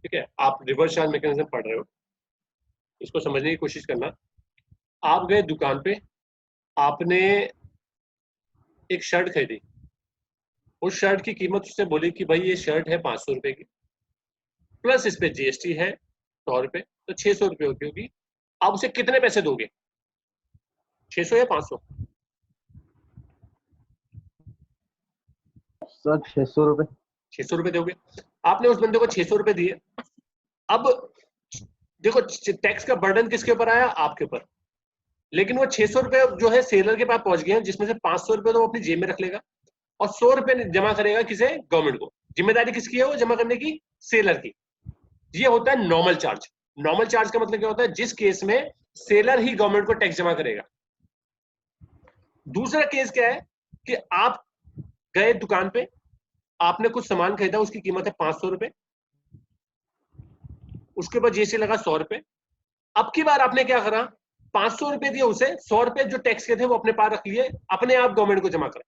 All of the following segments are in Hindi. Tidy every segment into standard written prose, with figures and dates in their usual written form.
ठीक है, आप रिवर्स चार्ज मैकेनिज्म पढ़ रहे हो, इसको समझने की कोशिश करना। आप गए दुकान पे, आपने एक शर्ट खरीदी, उस शर्ट की कीमत उससे बोली कि भाई ये शर्ट है 500 रुपए की, प्लस इस पे जीएसटी है 100 रुपए, तो 600 रुपए होती होगी। आप उसे कितने पैसे दोगे, 600 या 500? सर 600 रुपए। 600 रुपए दोगे। आपने उस बंदे को 600 रुपए दिए। अब देखो, टैक्स का बर्डन किसके ऊपर आया, आपके ऊपर। लेकिन वो 600 रुपए जो है सेलर के पास पहुंच गए हैं, जिसमें से 500 रुपए तो वो अपनी जेब में रख लेगा और 100 रुपए जमा करेगा किसे, गवर्नमेंट को। जिम्मेदारी किसकी है वो जमा करने की, सेलर की। ये होता है नॉर्मल चार्ज। नॉर्मल चार्ज का मतलब क्या होता है, जिस केस में सेलर ही गवर्नमेंट को टैक्स जमा करेगा। दूसरा केस क्या है कि आप गए दुकान पे, आपने कुछ सामान खरीदा, उसकी कीमत है 500 रुपए, उसके ऊपर जीएसटी लगा 100 रुपए। अब की बार आपने क्या करा, 500 रुपए दिए उसे, 100 रुपए जो टैक्स के थे वो अपने पास रख लिए, अपने आप गवर्नमेंट को जमा करा।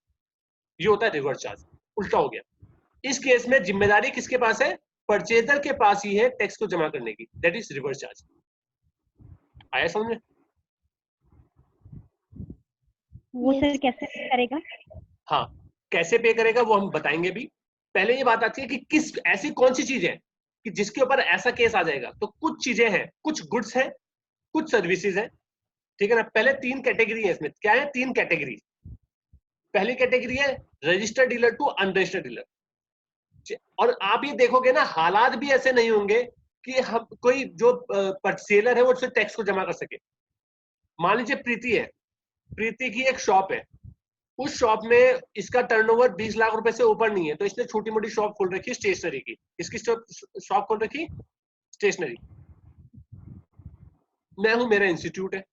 ये होता है रिवर्स चार्ज, उल्टा हो गया। इस केस में जिम्मेदारी किसके पास है, परचेजर के पास ही है टैक्स को जमा करने की, दैट इज रिवर्स चार्ज। आया समझ में? वो सर कैसे करेगा? हाँ, कैसे पे करेगा वो हम बताएंगे भी। पहले ये बात आती है कि किस ऐसी कौन सी चीज है कि जिसके ऊपर ऐसा केस आ जाएगा। तो कुछ चीजें हैं, कुछ गुड्स हैं, कुछ सर्विसेज हैं, ठीक है ना। पहले 3 कैटेगरी है इसमें। क्या है? 3 कैटेगरी। पहली कैटेगरी है registered dealer to unregistered dealer. और आप ये देखोगे ना, हालात भी ऐसे नहीं होंगे कि हम कोई जो सेलर है वो उससे टैक्स को जमा कर सके। मान लीजिए प्रीति है, प्रीति की एक शॉप है, उस शॉप में इसका टर्नओवर 20 लाख रुपए से ऊपर नहीं है, तो इसने छोटी मोटी शॉप खोल रखी है स्टेशनरी की। इसकी शॉप खोल रखी स्टेशनरी। मैं हूं, मेरा इंस्टीट्यूट है,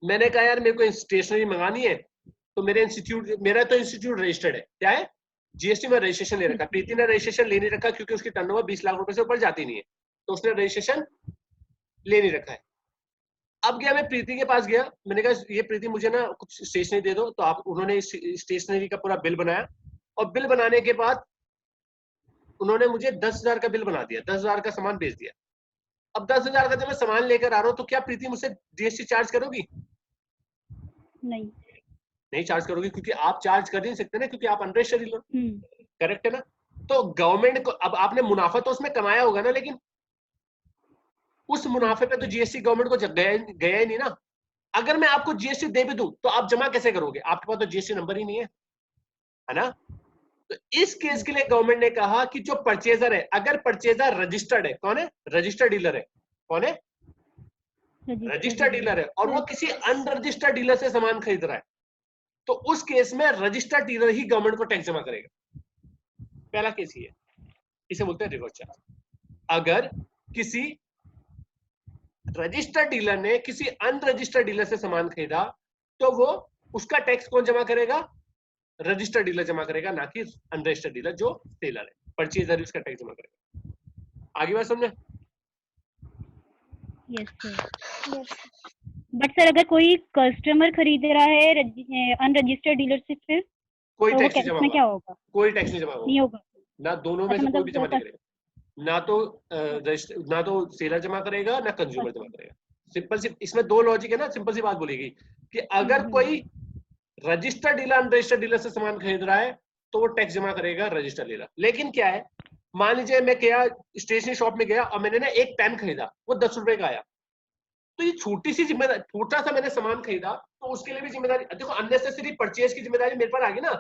मैंने कहा यार मेरे को स्टेशनरी मंगानी है, तो मेरा तो इंस्टीट्यूट रजिस्टर्ड है। क्या है? जीएसटी में रजिस्ट्रेशन ले रखा। प्रीति ने रजिस्ट्रेशन ले नहीं रखा क्योंकि उसकी टर्नओवर 20 लाख रुपए से ऊपर जाती नहीं है, तो उसने रजिस्ट्रेशन ले नहीं रखा है। अब गया, मैं प्रीति के पास गया, मैंने कहा ये प्रीति मुझे ना कुछ स्टेशनरी दे दो। तो आप उन्होंने स्टेशनरी का पूरा बिल बनाया, और बिल बनाने के बाद उन्होंने मुझे 10,000 का बिल बना दिया, 10,000 का सामान बेच दिया। अब 10,000 का जब मैं सामान लेकर आ रहा हूँ, तो क्या प्रीति मुझसे जीएसटी चार्ज करोगी? नहीं, नहीं चार्ज करोगी, क्योंकि आप चार्ज कर नहीं सकते ना, क्योंकि आप अनरजिस्टर्ड डीलर। करेक्ट है ना? तो गवर्नमेंट को, अब आपने मुनाफा तो उसमें कमाया होगा ना, लेकिन उस मुनाफे पे तो जीएसटी गवर्नमेंट को गया ही नहीं ना। अगर मैं आपको जीएसटी दे भी दूं तो आप जमा कैसे करोगे, आपके पास तो जीएसटी नंबर ही नहीं है ना। तो इस केस के लिए गवर्नमेंट ने कहा कि जो परचेजर है, अगर परचेजर रजिस्टर्ड है, कौन है? रजिस्टर्ड डीलर है। कौन है? रजिस्टर्ड डीलर है, और वो किसी अनरजिस्टर्ड डीलर से सामान खरीद रहा है, तो उस केस में रजिस्टर्ड डीलर ही गवर्नमेंट को टैक्स जमा करेगा। पहला केस ये है, इसे बोलते हैं रिवर्स चार्ज। अगर किसी रजिस्टर्ड डीलर ने किसी अनरजिस्टर्ड डीलर से सामान खरीदा, तो वो उसका टैक्स कौन जमा करेगा? रजिस्टर्ड डीलर जमा करेगा, ना कि अनरजिस्टर्ड डीलर जो सेलर है। परचेजर उसका टैक्स जमा करेगा। आगे बात समझे? Yes sir. बट सर अगर कोई कस्टमर खरीद रहा है अनरजिस्टर्ड डीलर से, फिर कोई तो टैक्स नहीं जमा उसमें क्या होगा? कोई टैक्स नहीं जमा नहीं होगा। ना, दोनों में अच्छा, से कोई भी मतलब जमा नहीं करेगा। ना तो सेलर जमा करेगा, ना कंज्यूमर जमा करेगा। सिंपल सी इसमें 2 लॉजिक है ना। सिंपल सी बात बोलेगी कि अगर कोई रजिस्टर्ड डीलर अनरजिस्टर्ड डीलर से सामान खरीद रहा है, तो वो टैक्स जमा करेगा रजिस्टर्ड डीलर। लेकिन क्या है, मान लीजिए मैं गया स्टेशनरी शॉप में गया और मैंने ना एक पेन खरीदा, वो 10 रुपए का आया, तो ये छोटी सी जिम्मेदारी, छोटा सा मैंने सामान खरीदा, तो उसके लिए भी जिम्मेदारी, देखो अननेसेसरी परचेज की जिम्मेदारी मेरे पर आ गई ना।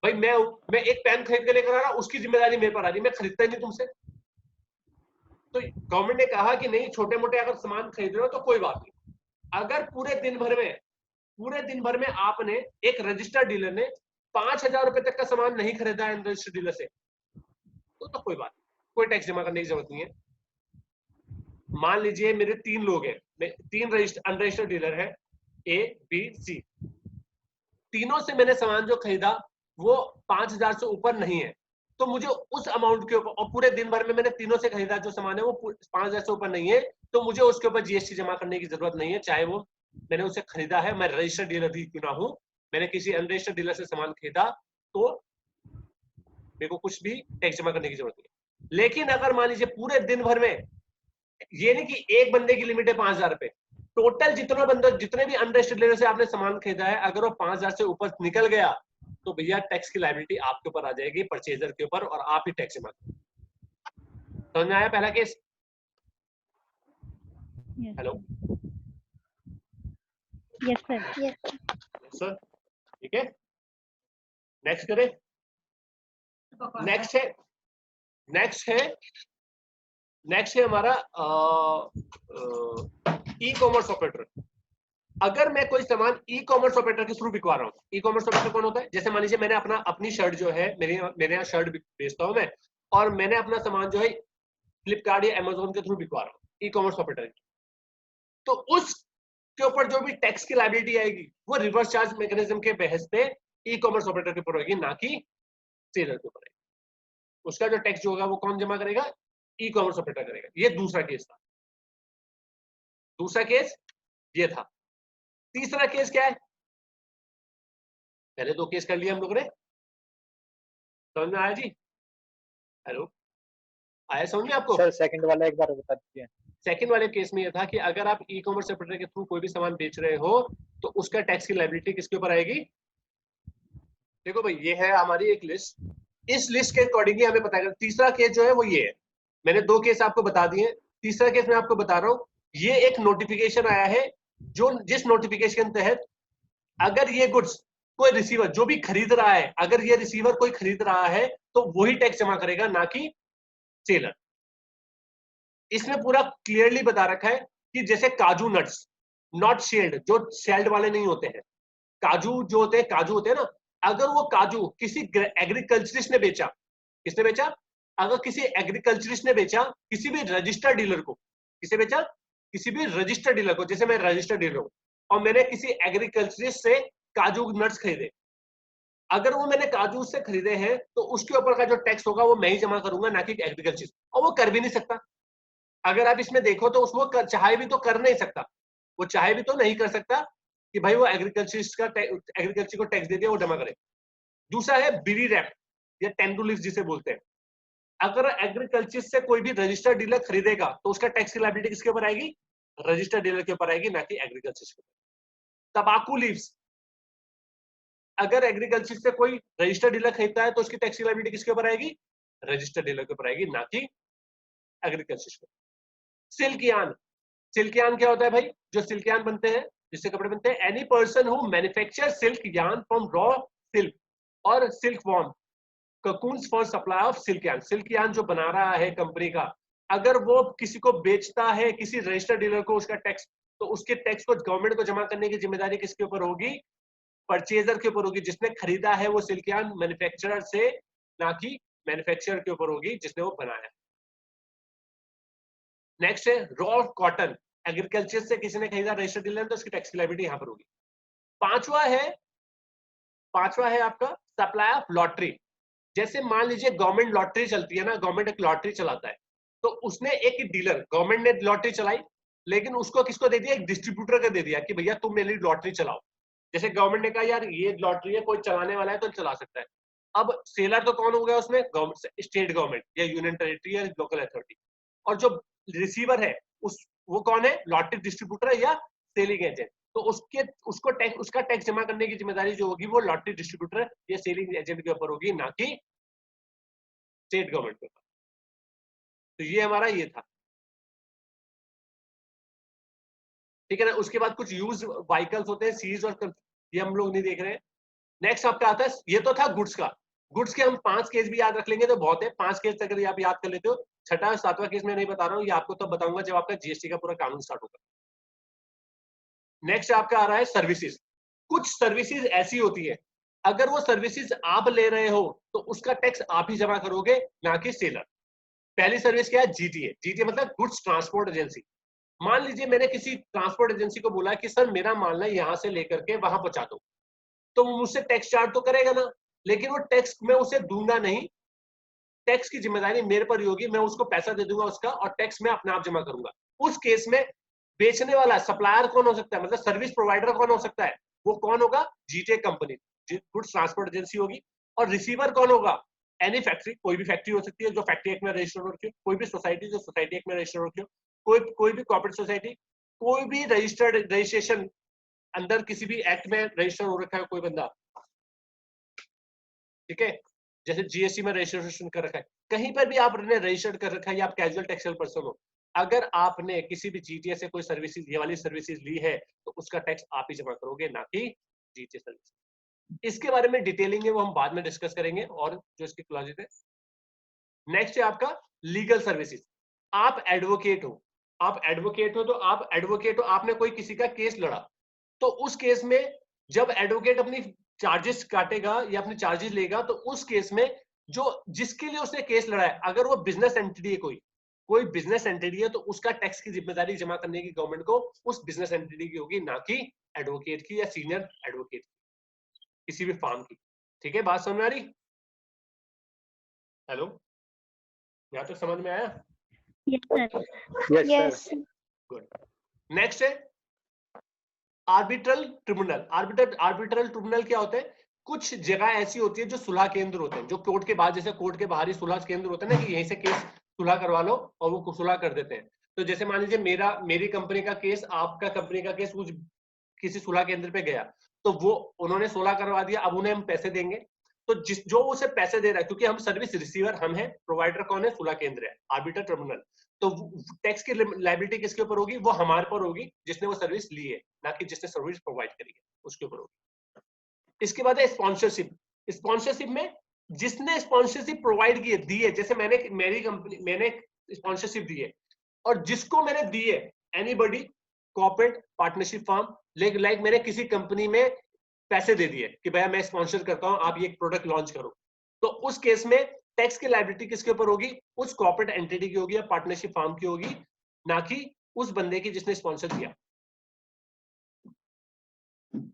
भाई मैं एक पेन खरीद के लेकर आ रहा, उसकी जिम्मेदारी मेरे पर आ रही, मैं खरीदता ही नहीं तुमसे। तो गवर्नमेंट ने कहा कि नहीं, छोटे मोटे अगर सामान खरीद रहे हो तो कोई बात नहीं। अगर पूरे दिन भर में आपने, एक रजिस्टर्ड डीलर ने 5,000 रुपए तक का सामान नहीं खरीदा है अनरजिस्टर्ड डीलर से, तो कोई बात नहीं, कोई टैक्स जमा करने की जरूरत नहीं है। मान लीजिए मेरे 3 लोग हैं, 3 अनरजिस्टर्ड डीलर है, ए बी सी। तीनों से मैंने सामान जो खरीदा वो 5,000 से ऊपर नहीं है, तो मुझे उस अमाउंट के ऊपर, और पूरे दिन भर में मैंने तीनों से खरीदा जो सामान है वो 5,000 से ऊपर नहीं है, तो मुझे उसके ऊपर जीएसटी जमा करने की जरूरत नहीं है, चाहे वो मैंने उसे खरीदा है, मैं रजिस्टर्ड डीलर भी क्यों ना हूं। मैंने किसी अनरजिस्टर्ड डीलर से सामान खरीदा, तो मेरे को कुछ भी टैक्स जमा करने की जरूरत नहीं है। लेकिन अगर मान लीजिए पूरे दिन भर में, ये नहीं कि एक बंदे की लिमिट है 5,000 रुपए, टोटल जितने भी अनरजिस्टर्ड डीलर से आपने सामान खरीदा है, अगर वो 5,000 से ऊपर निकल गया तो भैया टैक्स की लायबिलिटी आपके ऊपर आ जाएगी, परचेजर के ऊपर, और आप ही टैक्स जमा करेंगे। समझ में आया पहला case? Hello, yes sir. Sir ठीक है, नेक्स्ट करें। नेक्स्ट है हमारा ई कॉमर्स ऑपरेटर। अगर मैं कोई सामान ई कॉमर्स ऑपरेटर के थ्रू बिकवा रहा हूँ, ई कॉमर्स ऑपरेटर कौन होता है? जैसे मान लीजिए मैंने अपनी शर्ट जो है, मेरे यहाँ शर्ट बेचता हूँ मैं, और मैंने अपना सामान जो है फ्लिपकार्ट या अमेजोन के थ्रू बिकवा रहा हूँ, ई कॉमर्स ऑपरेटर की, तो उसके ऊपर जो भी टैक्स की लायबिलिटी आएगी वो रिवर्स चार्ज मैकेनिज्म के बेहस पे ई कॉमर्स ऑपरेटर के ऊपर होगी, ना कि सेलर के ऊपर आएगी। उसका जो टैक्स जो होगा वो कौन जमा करेगा? ई कॉमर्स ऑपरेटर करेगा। ये दूसरा केस था। दूसरा केस ये था। तीसरा केस क्या है? पहले दो केस कर लिए हम लोग ने, समझ में आया जी? हेलो, आया समझ में आपको? सर सेकंड वाला एक बार बता दीजिए। सेकंड वाले केस में यह था कि अगर आप ई कॉमर्स ऑपरेटर के थ्रू कोई भी सामान बेच रहे हो तो उसका टैक्स की लायबिलिटी किसके ऊपर आएगी? देखो भाई, ये है हमारी एक लिस्ट, इस लिस्ट के अकॉर्डिंगली हमें पता है। तीसरा केस जो है वो ये है, मैंने दो केस आपको बता दिए। तीसरा केस मैं आपको बता रहा हूं, ये एक नोटिफिकेशन आया है, जिस नोटिफिकेशन के तहत अगर ये गुड्स कोई रिसीवर जो भी खरीद रहा है, अगर ये रिसीवर कोई खरीद रहा है तो वही टैक्स जमा करेगा, ना कि सेलर। इसमें पूरा क्लियरली बता रखा है कि जैसे काजू नट्स नॉट शेल्ड, जो शेल्ड वाले नहीं होते हैं, काजू जो होते हैं, काजू होते हैं ना, अगर वो काजू किसी एग्रीकल्चरिस्ट ने बेचा, किसने बेचा? अगर किसी एग्रीकल्चरिस्ट ने बेचा किसी भी रजिस्टर्ड डीलर को, किसे बेचा? किसी भी रजिस्टर्ड डीलर को। जैसे मैं रजिस्टर्ड डीलर हूं और मैंने किसी एग्रीकल्चरिस्ट से काजू नट्स खरीदे, अगर वो मैंने काजू से खरीदे हैं तो उसके ऊपर का जो टैक्स होगा वो मैं ही जमा करूंगा, ना कि एग्रीकल्चरिस्ट। और वो कर भी नहीं सकता। अगर आप इसमें देखो तो उसको चाहे भी तो कर नहीं सकता, वो चाहे भी तो नहीं कर सकता कि भाई वो एग्रीकल्चर को टैक्स दे दिया वो जमा करे। दूसरा है बीवी रैप या टेंडुलिस जिसे बोलते हैं। अगर एग्रीकल्चर से कोई भी रजिस्टर्ड डीलर खरीदेगा तो उसका टैक्स की लायबिलिटी किसके ऊपर आएगी? रजिस्टर्ड डीलर के ऊपर आएगी, ना कि एग्रीकल्चर के ऊपर। तंबाकू लीव्स, अगर एग्रीकल्चर से कोई रजिस्टर्ड डीलर खरीदता है तो उसकी टैक्स की लायबिलिटी किसके ऊपर आएगी? रजिस्टर्ड डीलर के ऊपर आएगी, ना कि एग्रीकल्चर के ऊपर। सिल्क यार्न, सिल्क यार्न क्या होता है भाई? जो सिल्क यार्न बनते हैं, जिससे कपड़े बनते हैं, any person who manufacture silk yarn from raw silk और silk worm cocoons for supply of silk yarn. Silk yarn जो बना रहा है कंपनी का, अगर वो किसी को बेचता है, किसी रजिस्टर्ड डीलर को, उसका टैक्स, तो उसके टैक्स को गवर्नमेंट को जमा करने की जिम्मेदारी किसके ऊपर होगी? परचेजर के ऊपर होगी, जिसने खरीदा है वो सिल्क यार्न मैन्युफैक्चरर से, ना कि मैन्युफैक्चरर के ऊपर होगी जिसने वो बनाया। नेक्स्ट है रॉ कॉटन, एग्रीकल्चर से किसी ने खरीदा रजिस्टर्ड डीलर तो उसकी टैक्स की लायबिलिटी यहां पर होगी। पांचवा है आपका सप्लाई ऑफ लॉटरी। जैसे मान लीजिए गवर्नमेंट लॉटरी चलती है ना, गवर्नमेंट एक लॉटरी चलाता है, तो उसने एक डीलर, गवर्नमेंट ने लॉटरी चलाई, लेकिन उसको किसको दे दिया? एक डिस्ट्रीब्यूटर को दे दिया कि भैया तुम मेरी लॉटरी चलाओ। जैसे गवर्नमेंट ने कहा यार ये लॉटरी है, कोई चलाने वाला है तो चला सकता है। अब सेलर तो कौन हो गया उसमें? स्टेट गवर्नमेंट या यूनियन टेरिटरी या लोकल अथॉरिटी। और जो रिसीवर है वो कौन है? लॉटरी डिस्ट्रीब्यूटर या सेलिंग एजेंट। तो उसका टैक्स जमा करने की जिम्मेदारी जो होगी वो लॉटरी डिस्ट्रीब्यूटर या सेलिंग एजेंट के ऊपर होगी, ना कि स्टेट गवर्नमेंट के ऊपर। तो ये हमारा ये था, ठीक है ना। उसके बाद कुछ यूज व्हीकल्स होते हैं, सीज और ये हम लोग नहीं देख रहे हैं। नेक्स्ट आपका आता है, ये तो था गुड्स का। गुड्स के हम 5 केस भी याद रख लेंगे तो बहुत है। 5 केस अगर आप याद कर लेते हो, छठा और 7वां केस मैं नहीं बता रहा हूँ, ये आपको तब बताऊंगा जब आपका जीएसटी का पूरा कानून स्टार्ट होगा। नेक्स्ट आपका आ रहा है सर्विसेज। कुछ सर्विसेज ऐसी होती है, अगर वो सर्विसेज आप ले रहे हो तो उसका टैक्स आप ही जमा करोगे, ना कि सेलर। पहली सर्विस क्या है? जीटीए। जीटीए मतलब गुड्स ट्रांसपोर्ट एजेंसी। मान लीजिए मैंने किसी ट्रांसपोर्ट एजेंसी को बोला कि सर मेरा माल ना यहां से लेकर के वहां पहुंचा दो, तो वो मुझसे टैक्स चार्ज तो करेगा ना, लेकिन वो टैक्स मैं उसे दूंगा नहीं। टैक्स की जिम्मेदारी मेरे पर ही होगी, मैं उसको पैसा दे दूंगा उसका, और टैक्स मैं अपने आप जमा करूंगा। उस केस में बेचने वाला सप्लायर कौन हो सकता है, मतलब सर्विस प्रोवाइडर कौन हो सकता है? वो कौन होगा? GTA company, goods transport agency होगी। और रिसीवर कौन होगा? एनी फैक्ट्री, कोई भी फैक्ट्री हो सकती है जो फैक्ट्री एक्ट में रजिस्टर्ड हो रखी हो, कोई भी सोसाइटी जो सोसाइटी एक्ट में रजिस्टर्ड हो रखी हो, कोई भी कॉर्पोरेट सोसाइटी, कोई भी रजिस्ट्रेशन अंदर किसी भी एक्ट में रजिस्टर हो रखा है कोई बंदा, ठीक है, जैसे जीएसटी में रजिस्ट्रेशन कर रखा है, कहीं पर भी आपने रजिस्टर्ड कर रखा है या आप कैजुअल टैक्सेबल पर्सन हो, अगर आपने किसी भी जीटीएस से कोई सर्विसेज, ये वाली सर्विसेज ली है तो उसका टैक्स आप ही जमा करोगे, ना कि जीटीएस सर्विस। इसके बारे में डिटेलिंग है वो हम बाद में डिस्कस करेंगे और जो इसके क्लॉजेस है। नेक्स्ट है आपका लीगल सर्विसेज। आप एडवोकेट हो, आपने कोई किसी का केस लड़ा, तो उस केस में जब एडवोकेट अपनी चार्जेस काटेगा या अपने चार्जेस लेगा, तो उस केस में जो जिसके लिए उसने केस लड़ा है, अगर वो बिजनेस एंटिटी है, कोई बिजनेस एंटिटी है, तो उसका टैक्स की जिम्मेदारी जमा करने की गवर्नमेंट को उस बिजनेस एंटिटी की होगी, ना कि एडवोकेट की या सीनियर एडवोकेट किसी भी फार्म की। ठीक है, बात समझ में आ रही? हेलो, यहां तक समझ में आया? Yes sir. गुड। नेक्स्ट है आर्बिट्रल ट्रिब्यूनल। आर्बिट्रल ट्रिब्यूनल क्या होता है? कुछ जगह ऐसी होती है जो सुलह केंद्र होते हैं, जो कोर्ट के बाद, जैसे कोर्ट के बाहर ही सुलह केंद्र होते हैं ना, कि यहीं से केस सुलह करवा लो, और वो सुलह कर देते हैं। तो जैसे मान लीजिए मेरी कंपनी का केस, आपका कंपनी का केस कुछ किसी सुलह केंद्र पे गया, तो वो उन्होंने सुलह करवा दिया, अब उन्हें हम पैसे देंगे, तो जो उसे पैसे दे रहा है, क्योंकि हम सर्विस रिसीवर हम है, प्रोवाइडर कौन है? सुलह केंद्र है, आर्बिटर ट्रिब्यूनल। तो टैक्स की लायबिलिटी किसके ऊपर होगी? वो हमारे पर होगी जिसने वो सर्विस ली है, ना कि जिसने सर्विस प्रोवाइड करी है, उसके ऊपर होगी। इसके बाद है स्पॉन्सरशिप। स्पॉन्सरशिप में जिसने स्पॉन्सरशिप प्रोवाइड की है, दी है, जैसे मेरी कंपनी, मैंने स्पॉन्सरशिप दी है, और जिसको मैंने दी है, anybody, corporate, partnership firm, like मैंने किसी कंपनी में पैसे दे दिए कि भैया मैं स्पॉन्सर करता हूं, आप ये एक प्रोडक्ट लॉन्च करो, तो उस केस में टैक्स की लायबिलिटी किसके ऊपर होगी? उस कॉर्पोरेट एंटिटी की होगी या पार्टनरशिप फर्म की होगी, ना कि उस बंदे की जिसने स्पॉन्सर किया।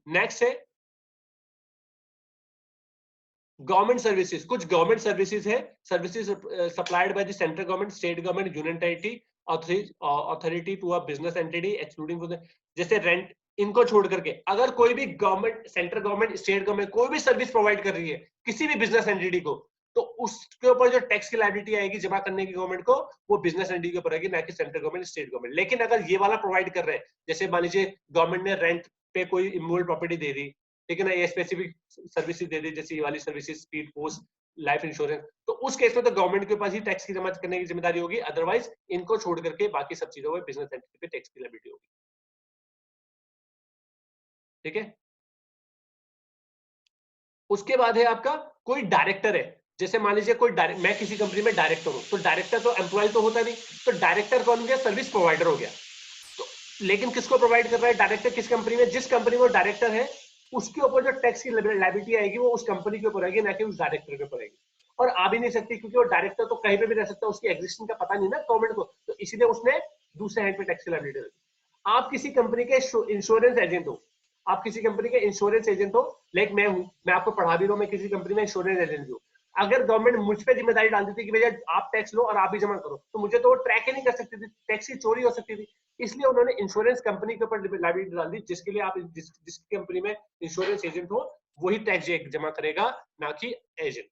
नेक्स्ट है गवर्नमेंट सर्विसेज। कुछ गवर्नमेंट सर्विसेज है, services supplied by the central government, state government, union territory authority to a business entity excluding, जैसे रेंट, इनको छोड़ करके अगर कोई भी government, central government, state government कोई भी सर्विस प्रोवाइड कर रही है किसी भी बिजनेस एंटिटी को, तो उसके ऊपर जो टैक्स की लायबिलिटी आएगी जमा करने की गवर्नमेंट को, वो बिजनेस एंटिटी के ऊपर आएगी, ना कि सेंट्रल गवर्नमेंट, स्टेट गवर्नमेंट। लेकिन अगर ये वाला प्रोवाइड कर रहे हैं, जैसे मान लीजिए गवर्नमेंट ने रेंट पे कोई इमूवेबल प्रॉपर्टी दे दी, ठीक है ना, ये स्पेसिफिक सर्विसेज दे दी, जैसे ये वाली services, speed post, life insurance, तो उस केस में तो गवर्नमेंट के पास ही टैक्स की जमा करने की जिम्मेदारी होगी, अदरवाइज इनको छोड़ करके बाकी सब चीजों में बिजनेस एंटिटी पे टैक्स की लायबिलिटी होगी। ठीक है, उसके बाद है आपका कोई डायरेक्टर है, जैसे मान लीजिए मैं किसी कंपनी में डायरेक्टर हूं, तो डायरेक्टर तो एम्प्लॉय तो होता नहीं, तो डायरेक्टर कौन गया? सर्विस प्रोवाइडर हो गया। तो लेकिन किसको प्रोवाइड कर रहा है डायरेक्टर? किस कंपनी में? जिस कंपनी में डायरेक्टर है, उसके ऊपर जो टैक्स की लायबिलिटी आएगी वो उस कंपनी के ऊपर आएगी, ना कि उस डायरेक्टर के ऊपर आएगी। और आ भी नहीं सकती, क्योंकि वो डायरेक्टर तो कहीं पे भी रह सकता है, उसकी एग्जिस्टेंस का पता नहीं ना गवर्नमेंट को, तो इसीलिए उसने दूसरे हैंड पे टैक्स की लायबिलिटी रखी। आप किसी कंपनी के इंश्योरेंस एजेंट हो, आप किसी कंपनी के इंश्योरेंस एजेंट हो, लाइक मैं हूं, मैं आपको पढ़ा भी रहा हूं, मैं किसी कंपनी में इंश्योरेंस एजेंट हूं, अगर गवर्नमेंट मुझ पे जिम्मेदारी डाल देती कि भैया आप टैक्स लो और आप भी जमा करो, तो मुझे तो वो ट्रैक ही नहीं कर सकती थी, टैक्स की चोरी हो सकती थी। इसलिए उन्होंने इंश्योरेंस कंपनी के ऊपर लायबिलिटी डाल दी, जिसके लिए आप जिस कंपनी में इंश्योरेंस एजेंट हो वही टैक्स जमा करेगा, ना कि एजेंट।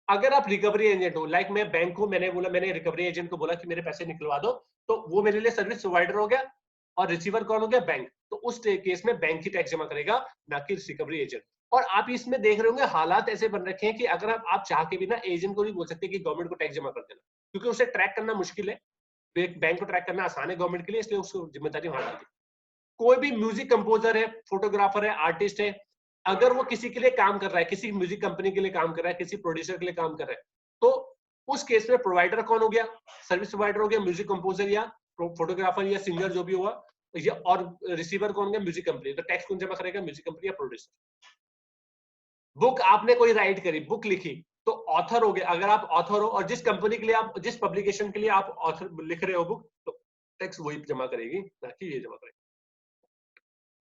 अगर आप रिकवरी एजेंट हो, लाइक मैं बैंक हूं, मैंने रिकवरी एजेंट को बोला कि मेरे पैसे निकलवा दो, तो वो मेरे लिए सर्विस प्रोवाइडर हो गया, और रिसीवर कौन हो गया? बैंक। तो उस केस में बैंक ही टैक्स जमा करेगा, ना कि रिकवरी एजेंट। और आप इसमें देख रहे होंगे हालात ऐसे बन रखे हैं कि अगर आप चाह के भी ना एजेंट को नहीं बोल सकते कि गवर्नमेंट को टैक्स जमा कर देना, क्योंकि उसे ट्रैक करना मुश्किल है, बैंक को ट्रैक करना आसान है गवर्नमेंट के लिए, इसलिए उसको जिम्मेदारी वहां डाल दी। कोई भी म्यूजिक कंपोजर है, फोटोग्राफर है, आर्टिस्ट है, अगर वो किसी के लिए काम कर रहा है, किसी म्यूजिक कंपनी के लिए काम कर रहा है, किसी प्रोड्यूसर के लिए काम कर रहा है, तो उस केस में प्रोवाइडर कौन हो गया? सर्विस प्रोवाइडर हो गया, म्यूजिक कंपोजर या फोटोग्राफर या सिंगर जो भी हुआ, और रिसीवर कौन गया? Music company. तो टैक्स कौन जमा करेगा? म्यूजिक कंपनी या प्रोड्यूसर। बुक आपने कोई राइट करी, बुक लिखी, तो ऑथर हो गया। अगर आप ऑथर हो और जिस कंपनी के लिए आप, जिस पब्लिकेशन के लिए आप ऑथर लिख रहे हो बुक, तो टैक्स वही जमा करेगी, ना कि ये जमा करेगी।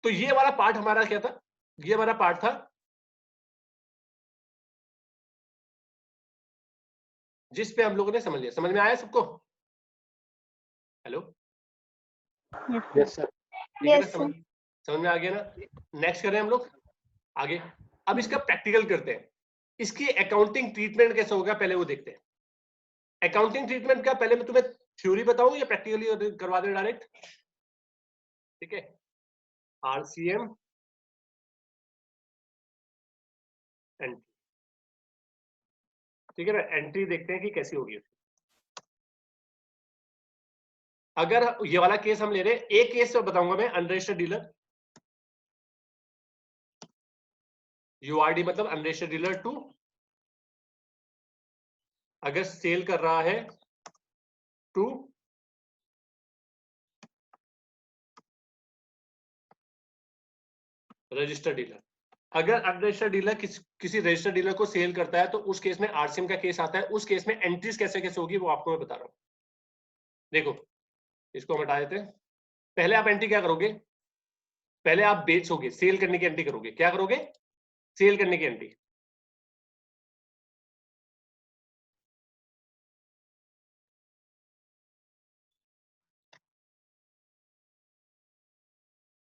तो ये वाला पार्ट हमारा क्या था? ये हमारा पार्ट था जिस पे हम लोगों ने समझ लिया। समझ में आया सबको? हेलो, यस सर, ठीक है ना? समझ में आ गया ना? नेक्स्ट करें हम लोग आगे। अब इसका प्रैक्टिकल करते हैं। इसकी अकाउंटिंग ट्रीटमेंट कैसे होगा पहले वो देखते हैं। अकाउंटिंग ट्रीटमेंट का पहले मैं तुम्हें थ्योरी बताऊं या प्रैक्टिकली करवा दें डायरेक्ट? ठीक है, आरसीएम एंट्री, ठीक है ना, एंट्री देखते हैं कि कैसी होगी। अगर ये वाला केस हम ले रहे हैं, एक केस बताऊंगा मैं, अनरजिस्टर्ड डीलर, यूआरडी मतलब अनरजिस्टर्ड डीलर 2 अगर सेल कर रहा है टू रजिस्टर्ड डीलर, अगर अनरजिस्टर्ड डीलर किसी रजिस्टर्ड डीलर को सेल करता है तो उस केस में आरसीएम का केस आता है। उस केस में एंट्रीज कैसे कैसे होगी वो आपको मैं बता रहा हूं। देखो इसको हम हटा देते हैं। पहले आप एंट्री क्या करोगे? पहले आप बेचोगे, सेल करने की एंट्री करोगे। क्या करोगे? सेल करने की एंट्री।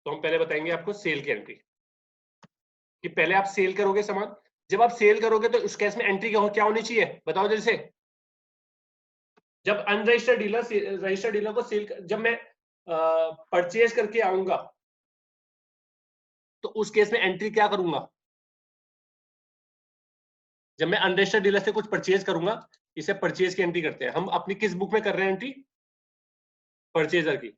तो हम पहले बताएंगे आपको सेल की एंट्री, कि पहले आप सेल करोगे सामान। जब आप सेल करोगे तो उस केस में एंट्री क्या होनी चाहिए बताओ जल्दी से। जब अनरजिस्टर्ड डीलर रजिस्टर्ड डीलर को सेल, जब मैं परचेज करके आऊंगा तो उस केस में एंट्री क्या करूंगा? जब मैं अनरजिस्टर्ड डीलर से कुछ परचेज करूंगा, इसे परचेज की एंट्री करते हैं हम। अपनी किस बुक में कर रहे हैं एंट्री? परचेजर की।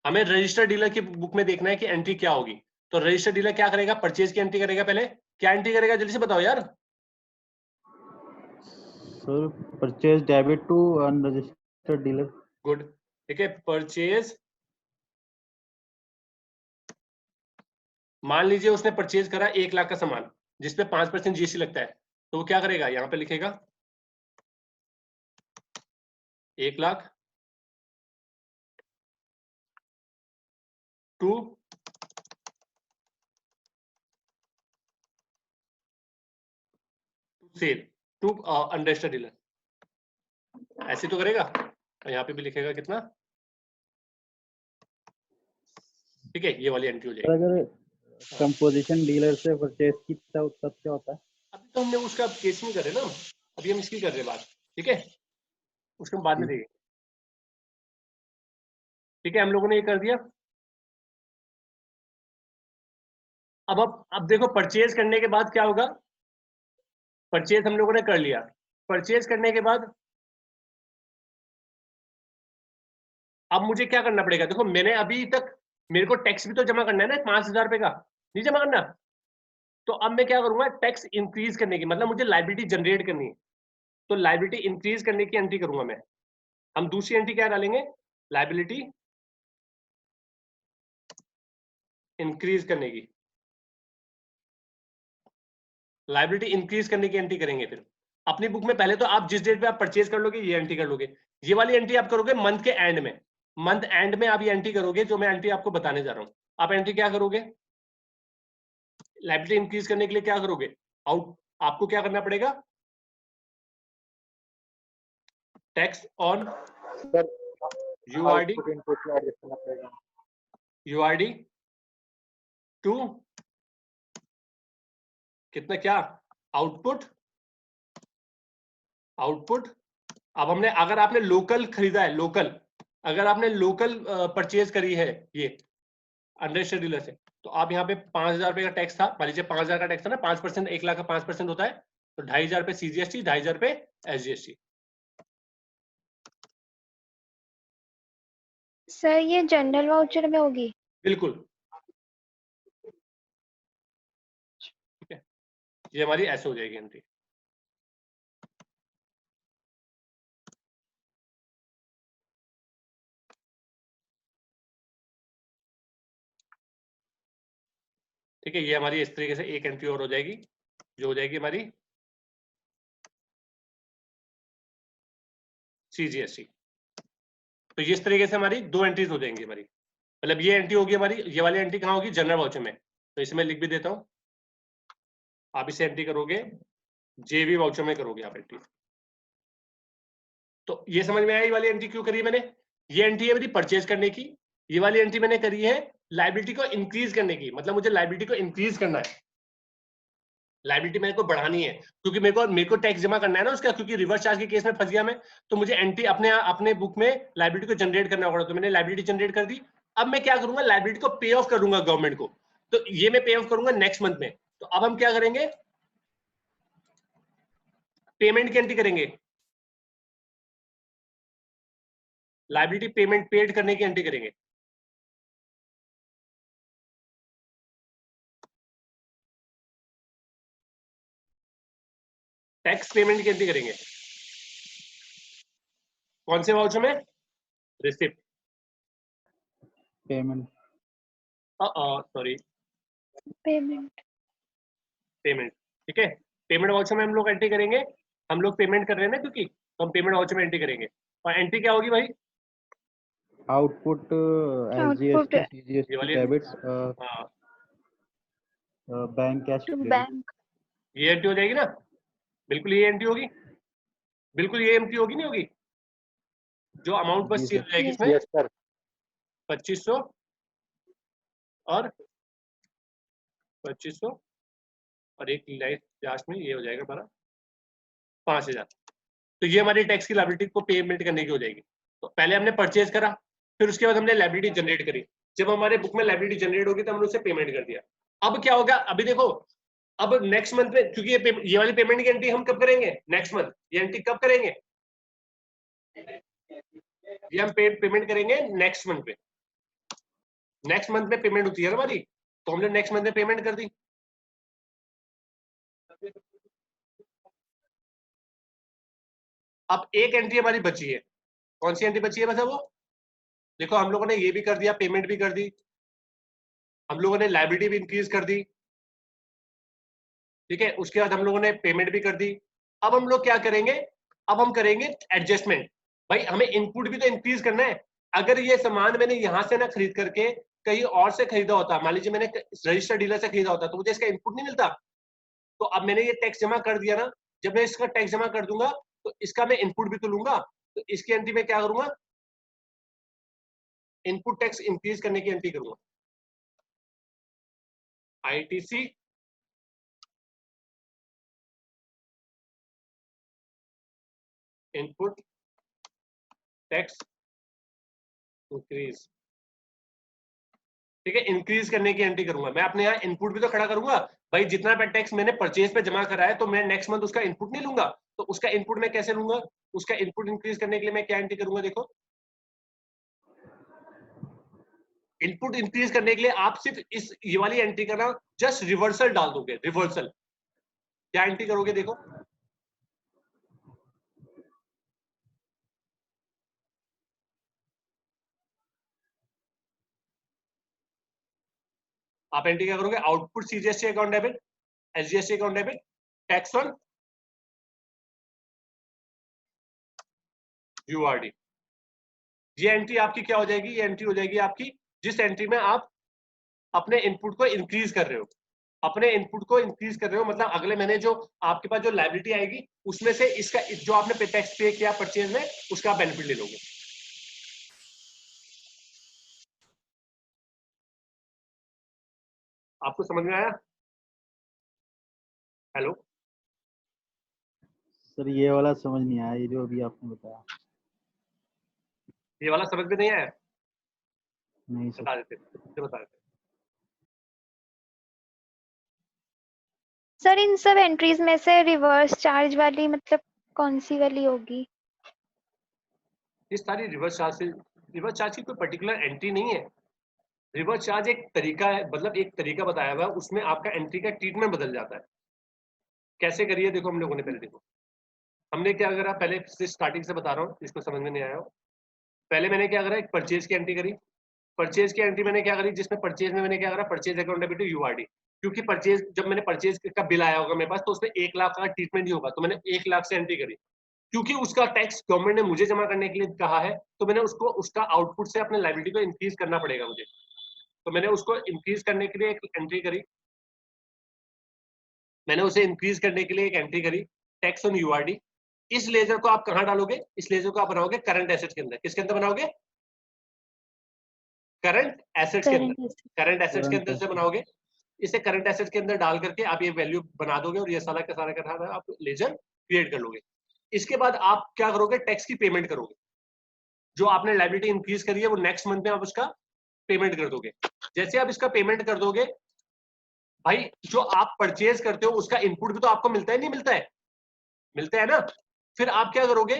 हमें रजिस्टर्ड डीलर की बुक में देखना है कि एंट्री क्या होगी। तो रजिस्टर्ड डीलर क्या करेगा? परचेज की एंट्री करेगा। पहले क्या एंट्री करेगा जल्दी से बताओ यार। Sir purchase debit to unregistered dealer. Good, ठीक है। परचेज, मान लीजिए उसने परचेज करा 1 लाख का सामान जिसपे 5% जीएसटी लगता है, तो वो क्या करेगा? यहां पे लिखेगा 1 lakh to sale to unregistered dealer, ऐसे तो करेगा। और यहाँ पे भी लिखेगा कितना, ठीक है, ये वाली एंट्री हो जाएगी। अगर कंपोजिशन डीलर से परचेज की तब क्या होता है? अभी तो हमने उसका केस नहीं कर रहे ना, अभी हम इसकी कर रहे हैं बात, ठीक है, उसको हम बाद में देंगे। ठीक है, हम लोगों ने ये कर दिया। अब देखो परचेज करने के बाद क्या होगा। परचेज हम लोगों ने कर लिया। परचेज करने के बाद अब मुझे क्या करना पड़ेगा? देखो मैंने अभी तक, मेरे को टैक्स भी तो जमा करना है ना, 5,000 रुपए का नहीं जमा करना। तो अब मैं क्या करूंगा? टैक्स इंक्रीज करने की, मतलब मुझे लाइबिलिटी जनरेट करनी है, तो लाइबिलिटी इंक्रीज करने की एंट्री करूंगा मैं। हम दूसरी एंट्री क्या डालेंगे? लाइबिलिटी इंक्रीज करने की, लाइबिलिटी इंक्रीज करने की एंट्री करेंगे। फिर अपनी बुक में पहले तो आप जिस डेट पे आप परचेज कर लोगे ये एंट्री कर लोगे। ये वाली एंट्री आप करोगे मंथ के एंड में। मंथ एंड में आप ये एंट्री करोगे, जो मैं एंट्री आपको बताने जा रहा हूं। आप एंट्री क्या करोगे? लाइबिलिटी इंक्रीज करने के लिए क्या करोगे? आउट, आपको क्या करना पड़ेगा? टैक्स ऑन यूआरडी, यूआरडी टू कितना, क्या आउटपुट, आउटपुट। अब हमने, अगर आपने लोकल खरीदा है, लोकल, अगर आपने लोकल परचेज करी है ये अनरजिस्टर्ड डीलर से, तो आप यहाँ पे 5,000 रुपए का टैक्स था, मान लीजिए 5,000 का टैक्स था ना, 5%, 1 लाख का 5% होता है, तो 2,500 रुपए सीजीएसटी, 2,500 रुपए एसजीएसटी। सर ये जनरल वाउचर में होगी? बिल्कुल, ठीक है, ये हमारी ऐसे हो जाएगी एंट्री। ठीक है, ये हमारी इस तरीके से एक एंट्री और हो जाएगी, जो हो जाएगी हमारी सीजीएसटी। तो इस तरीके से हमारी 2 एंट्रीज हो जाएंगी हमारी, मतलब ये एंट्री होगी हमारी। ये वाली एंट्री कहाँ होगी? जनरल वाउचर में। तो इसमें लिख भी देता हूं, आप इसे एंट्री करोगे जेवी वाउचर में करोगे आप एंट्री। तो ये समझ में आई वाली एंट्री क्यों करी मैंने? ये एंट्री है मेरी परचेज करने की, ये वाली एंट्री मैंने करी है लायबिलिटी को इंक्रीज करने की, मतलब मुझे लायबिलिटी को इंक्रीज करना है, लायबिलिटी मेरे को बढ़ानी है, क्योंकि मेरे को टैक्स जमा करना है ना उसका, क्योंकि रिवर्स चार्ज के केस में फंस गया मैं, तो मुझे एंट्री अपने बुक में लायबिलिटी को जनरेट करना होगा। तो मैंने लायबिलिटी जनरेट कर दी। अब मैं क्या करूंगा, लायबिलिटी को पे ऑफ करूंगा गवर्नमेंट को, तो ये मैं पे ऑफ करूंगा नेक्स्ट मंथ में। तो अब हम क्या करेंगे, पेमेंट की एंट्री करेंगे, लायबिलिटी पेमेंट पेड करने की एंट्री करेंगे। टैक्स पेमेंट की एंट्री करेंगे, कौन से वाउचर में, receipt, payment, sorry payment. Payment, ठीक है। पेमेंट वाउचर में हम लोग एंट्री करेंगे, हम लोग पेमेंट कर रहे हैं ना, क्योंकि तो हम पेमेंट वाउचर में एंट्री करेंगे। और एंट्री क्या होगी भाई, आउटपुट Output SGST CGST वाली डेबिट्स हाँ bank cash to credit. bank. ये एंट्री हो जाएगी ना, बिल्कुल ये एंट्री होगी, बिल्कुल ये एंट्री होगी, नहीं होगी, जो अमाउंट बस जी चेंज हो जाएगी Yes. इसमें, यस सर। 2500 और 2500 और एक लास्ट में ये हो जाएगा हमारा 5000। तो ये हमारी टैक्स की लायबिलिटी को पेमेंट करने की हो जाएगी। तो पहले हमने परचेज करा, फिर उसके बाद हमने लायबिलिटी जनरेट करी, जब हमारे बुक में लायबिलिटी जनरेट होगी तो हमने उसे पेमेंट कर दिया। अब क्या होगा, अभी देखो, अब नेक्स्ट मंथ में, क्योंकि ये वाली पेमेंट की एंट्री हम कब करेंगे, नेक्स्ट मंथ, ये एंट्री कब करेंगे, ये हम पेमेंट करेंगे नेक्स्ट मंथ पे, नेक्स्ट मंथ में पेमेंट होती है ना हमारी, तो हमने नेक्स्ट मंथ में पेमेंट कर दी। अब एक एंट्री हमारी बची है, कौन सी एंट्री बची है, मतलब वो देखो, हम लोगों ने ये भी कर दिया, पेमेंट भी कर दी, हम लोगों ने लायबिलिटी भी इंक्रीज कर दी, ठीक है, उसके बाद हम लोगों ने पेमेंट भी कर दी। अब हम लोग क्या करेंगे, अब हम करेंगे एडजस्टमेंट। भाई हमें इनपुट भी तो इंक्रीज करना है। अगर ये सामान मैंने यहां से ना खरीद करके कहीं और से खरीदा होता, मान लीजिए मैंने रजिस्टर्ड डीलर से खरीदा होता, तो मुझे इसका इनपुट नहीं मिलता। तो अब मैंने ये टैक्स जमा कर दिया ना, जब मैं इसका टैक्स जमा कर दूंगा तो इसका मैं इनपुट भी तो लूंगा। तो इसकी एंट्री में क्या करूंगा, इनपुट टैक्स इंक्रीज करने की एंट्री करूंगा, आईटीसी इनपुट टैक्स इंक्रीज, ठीक है, इंक्रीज करने की एंट्री करूंगा। मैं अपने यहाँ इनपुट भी तो खड़ा करूंगा, भाई जितना टैक्स मैंने परचेज पे जमा करा है तो मैं नेक्स्ट मंथ उसका इनपुट नहीं लूंगा, तो उसका इनपुट मैं कैसे लूंगा, उसका इनपुट इंक्रीज करने के लिए मैं क्या एंट्री करूंगा, देखो इनपुट इंक्रीज करने के लिए आप सिर्फ इस ये वाली एंट्री का ना जस्ट रिवर्सल डाल दोगे, रिवर्सल क्या एंट्री करोगे, देखो आप एंट्री क्या करोगे, output CGST account debit, SGST account debit, tax on URD. ये एंट्री आपकी क्या हो जाएगी, ये एंट्री हो जाएगी आपकी जिस एंट्री में आप अपने इनपुट को इंक्रीज कर रहे हो, अपने इनपुट को इंक्रीज कर रहे हो, मतलब अगले महीने जो आपके पास जो लायबिलिटी आएगी उसमें से इसका जो आपने टैक्स पे किया परचेज में उसका बेनिफिट ले लोगे। आपको समझ में आया, हेलो सर ये वाला समझ नहीं आया, ये जो अभी आपने बताया। ये वाला समझ में नहीं आया, नहीं सर। बता देते। सर इन सब एंट्रीज में से रिवर्स चार्ज वाली मतलब कौन सी वाली होगी? ये सारी रिवर्स चार्ज की कोई पर्टिकुलर एंट्री नहीं है। रिवर्स चार्ज एक तरीका है, मतलब एक तरीका बताया हुआ है, उसमें आपका एंट्री का ट्रीटमेंट बदल जाता है। कैसे करिए, देखो हम लोगों ने पहले देखो हमने क्या करा, पहले से स्टार्टिंग से बता रहा हूँ, इसको समझ में नहीं आया हो। पहले मैंने क्या करा, एक परचेज की एंट्री करी, परचेज की एंट्री मैंने क्या करी, जिसमें परचेज में मैंने क्या करा, परचेज अकाउंट डेबिट टू यूआरडी, क्योंकि परचेज जब मैंने परचेज का बिल आया होगा मेरे पास तो उसमें 1 लाख का ट्रीटमेंट ही होगा, तो मैंने 1 लाख से एंट्री करी। क्योंकि उसका टैक्स गवर्नमेंट ने मुझे जमा करने के लिए कहा है, तो मैंने उसको उसका आउटपुट से अपने लायबिलिटी को इंक्रीज करना पड़ेगा मुझे, तो मैंने उसको इंक्रीज करने के लिए एक एंट्री करी, मैंने उसे इंक्रीज करने के लिए एक एंट्री करी, टैक्स ऑन यूआरडी। इस लेजर को आप कहां डालोगे, इस लेजर को आप बनाओगे करंट एसेट के अंदर, किसके अंदर बनाओगे, करंट एसेट्स के अंदर, Current करंट एसेट्स के Current अंदर से बनाओगे, इसे करंट एसेट्स के अंदर डाल करके आप ये वैल्यू बना दोगे और ये सारा का सारा आप लेजर क्रिएट कर लोगे। इसके बाद आप क्या करोगे, टैक्स की पेमेंट करोगे। जो आपने लायबिलिटी इंक्रीज करी है वो नेक्स्ट मंथ में आप उसका पेमेंट कर दोगे। जैसे आप इसका पेमेंट कर दोगे, भाई जो आप परचेज करते हो उसका इनपुट भी तो आपको मिलता है, नहीं मिलता है? मिलता है ना। फिर आप क्या करोगे,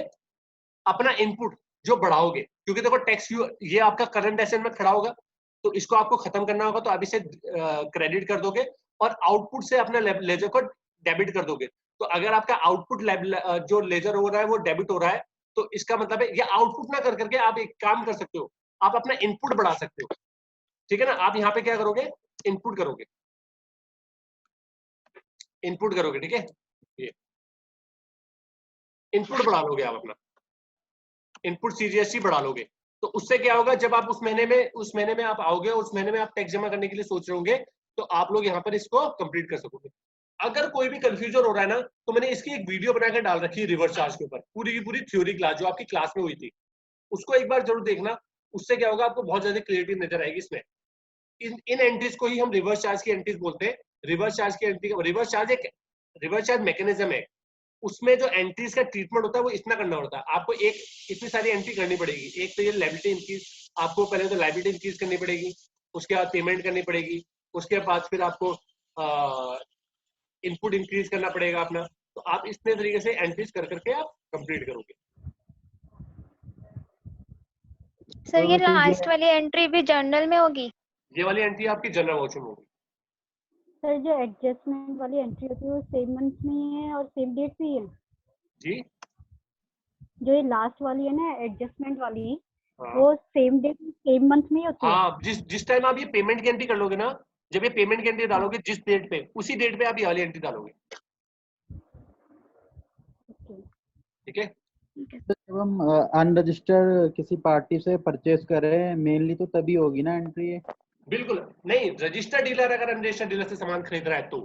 अपना इनपुट जो बढ़ाओगे, क्योंकि देखो टैक्स ये आपका करंट एसेट में खड़ा होगा, तो इसको आपको खत्म करना होगा, तो आप इसे क्रेडिट कर दोगे और आउटपुट से अपने लेजर को डेबिट कर दोगे। तो अगर आपका आउटपुट जो लेजर हो रहा है वो डेबिट हो रहा है, तो इसका मतलब है ये आउटपुट ना कर करके आप एक काम कर सकते हो, आप अपना इनपुट बढ़ा सकते हो। ठीक है ना। आप यहाँ पे क्या करोगे, इनपुट करोगे, इनपुट करोगे, ठीक है। ये इनपुट बढ़ा लोगे आप अपना, इनपुट सीजीएसटी बढ़ा लोगे। तो उससे क्या होगा, जब आप उस महीने में आप आओगे, उस महीने में आप टैक्स जमा करने के लिए सोच रहे होंगे, तो आप लोग यहाँ पर इसको कंप्लीट कर सकोगे। अगर कोई भी कंफ्यूजन हो रहा है ना, तो मैंने इसकी एक वीडियो बनाकर डाल रखी है रिवर्स चार्ज के ऊपर, पूरी की पूरी थ्योरी क्लास जो आपकी क्लास में हुई थी, उसको एक बार जरूर देखना। उससे क्या होगा, आपको बहुत ज्यादा क्लियरिटी नजर आएगी इसमें। इन एंट्रीज को ही हम रिवर्स चार्ज की एंट्रीज बोलते हैं। रिवर्स चार्ज की एंट्री, रिवर्स चार्ज मैकेनिज्म है, उसमें जो एंट्रीज का ट्रीटमेंट होता है वो इतना करना होता है। आपको इतनी सारी एंट्री करनी पड़ेगी। एक तो ये लायबिलिटी इंक्रीज, आपको पहले तो लायबिलिटी इंक्रीज करनी पड़ेगी, उसके बाद पेमेंट करनी पड़ेगी, उसके बाद फिर आपको इनपुट इंक्रीज करना पड़ेगा अपना। तो आप इतने तरीके से एंट्रीज कर करके आप कंप्लीट करोगे। सर ये वैसे लास्ट वाली एंट्री भी जर्नल में होगी? ये वाली एंट्री आपकी जनरल वॉच में होगी। सर जो एडजस्टमेंट वाली एंट्री होती है वो सेम मंथ में ही है और सेम डेट पे ही है? जी जो ये लास्ट वाली है ना एडजस्टमेंट वाली, हाँ, वो सेम डेट सेम मंथ में ही होती है? हाँ, जिस टाइम आप ये पेमेंट की एंट्री कर लोगे ना, जब ये पेमेंट की एंट्री डालोगे जिस डेट पे, उसी डेट पे आप ये वाली एंट्री डालोगे। ओके। ठीक है। तो जब हम अनरजिस्टर्ड किसी पार्टी से परचेज कर रहे हैं मेनली, तो तभी होगी ना एंट्री ये? बिल्कुल नहीं, रजिस्टर्ड डीलर अगर अनरजिस्टर्ड डीलर से सामान खरीद रहा है तो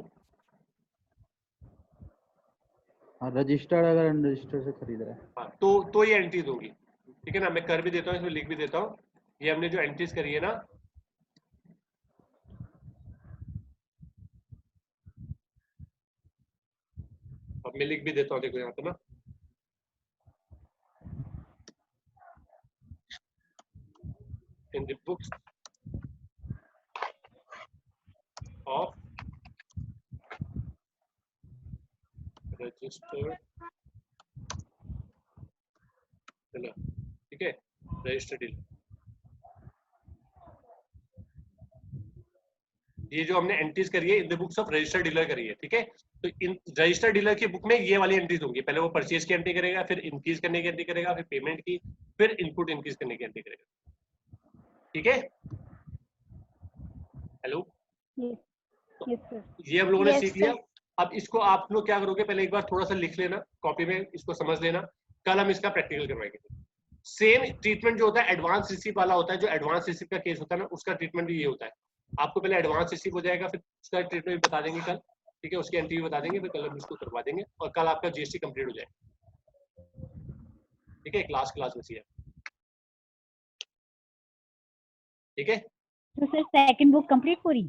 रजिस्टर्ड अगर अनरजिस्टर्ड से खरीद रहा है। हाँ, तो ये एंट्रीज होगी। ठीक है ना। मैं कर भी देता हूँ, इसमें लिख भी देता हूँ। ये हमने जो एंट्रीज करी है ना, अब मैं लिख भी देता हूँ, देखो यहाँ पे ना, in the books of registered dealer. ठीक है, रजिस्टर्ड डीलर, ये जो हमने एंट्रीज करी है in the books of registered dealer करी है। ठीक है। तो इन रजिस्टर्ड डीलर की बुक में ये वाली एंट्रीज होंगी। पहले वो परचेज की एंट्री करेगा, फिर इंक्रीज करने की एंट्री करेगा, फिर पेमेंट की, फिर इनपुट इंक्रीज करने की एंट्री करेगा। ठीक है। Hello, yes sir. ये हम लोगों ने Yes, सीख sir. लिया। अब इसको आप लोग क्या करोगे, पहले एक बार थोड़ा सा लिख लेना कॉपी में, इसको समझ लेना। कल हम इसका प्रैक्टिकल करवाएंगे। सेम ट्रीटमेंट जो होता है एडवांस रिसीव वाला होता है, जो एडवांस रिसीव का केस होता है ना, उसका ट्रीटमेंट भी ये होता है। आपको पहले एडवांस रिसीव हो जाएगा, फिर उसका ट्रीटमेंट भी बता देंगे कल। ठीक है, उसकी एंट्री भी बता देंगे, फिर कल हम इसको करवा देंगे और कल आपका जीएसटी कंप्लीट हो जाएगा। ठीक है, क्लास बची है। ठीक है। तो सर सेकंड बुक कंप्लीट पूरी?